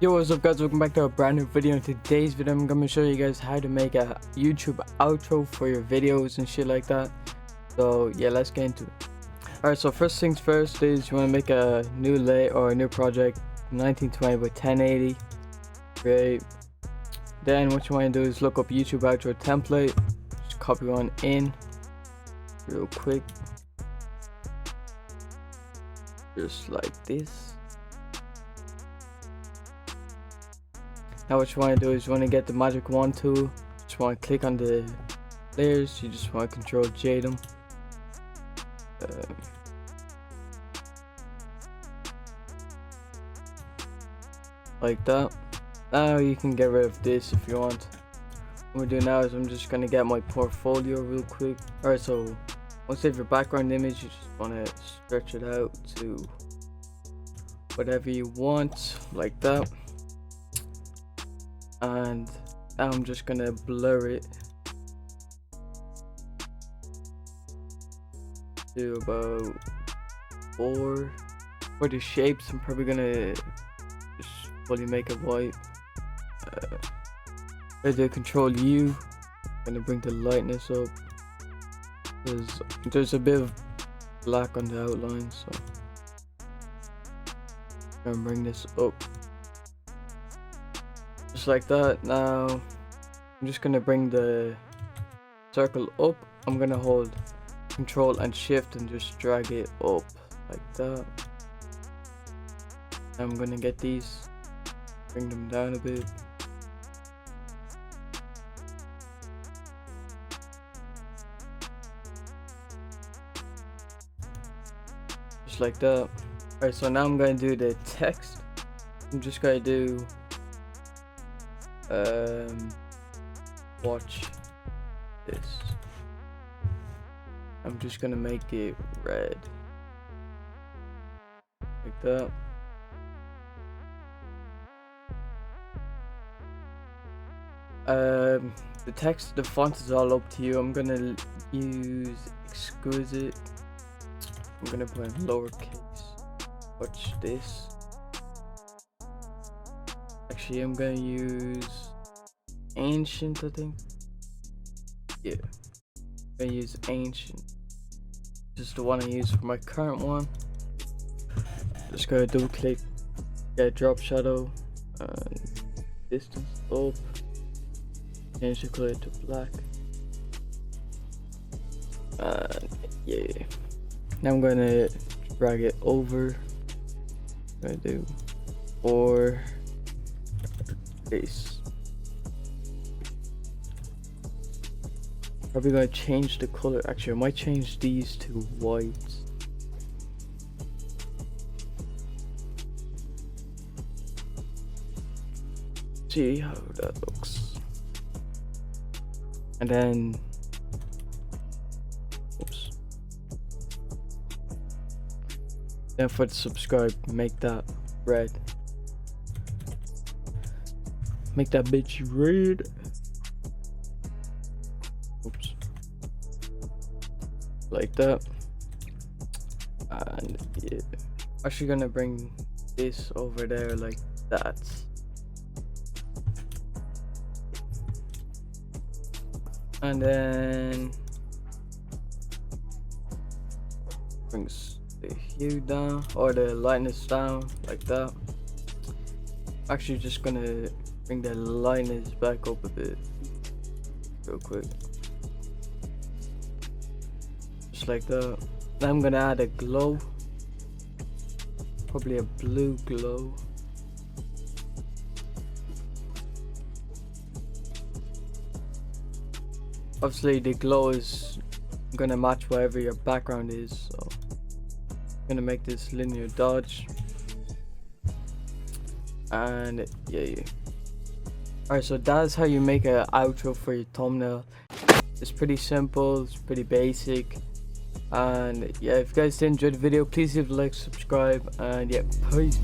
Yo, what's up guys, welcome back to a brand new video. In today's video I'm going to show you guys how to make a YouTube outro for your videos and shit like that. So yeah, let's get into it. Alright, so first things first is you want to make a new layout or a new project, 1920 by 1080. Great. Then what you want to do is look up YouTube outro template, just copy one in real quick, just like this. Now what you want to do is you want to get the magic wand tool, just want to click on the layers, you just want to control J them. Like that. Now you can get rid of this if you want. What we do now is I'm just going to get my portfolio real quick. Alright, so once you have your background image, you just want to stretch it out to whatever you want, like that. And now I'm just gonna blur it to about 4. For the shapes, I'm probably gonna just fully make it white. I do Control U. I'm gonna bring the lightness up because there's a bit of black on the outline, so I'm gonna bring this up. Just like that. Now I'm just gonna bring the circle up. I'm gonna hold Control and Shift and just drag it up like that. I'm gonna get these, bring them down a bit. Just like that. Alright, so now I'm gonna do the text. I'm just gonna do watch this. I'm just gonna make it red like that. The text, the font is all up to you. I'm gonna use Exquisite. I'm gonna put in lowercase. Watch this. Actually, I'm gonna use Ancient, I think. Yeah, I'm gonna use Ancient. Just the one I use for my current one. Just gonna double click, get drop shadow, and distance up, change the color to black. And yeah, now I'm gonna drag it over. I'm gonna do for face. Probably gonna change the color. Actually, I might change these to white. See how that looks. And then, oops. Then for the subscribe, make that red. Make that bitch red. Oops. Like that. And yeah. Actually gonna bring this over there like that. And then brings the hue down or the lightness down like that. Actually just gonna bring the lightness back up a bit real quick, just like that. Now I'm gonna add a glow, probably a blue glow. Obviously the glow is gonna match whatever your background is, so I'm gonna make this linear dodge. And yeah. Alright, so that's how you make an outro for your thumbnail. It's pretty simple, it's pretty basic. And yeah, if you guys did enjoy the video, please leave a like, subscribe, and yeah, peace.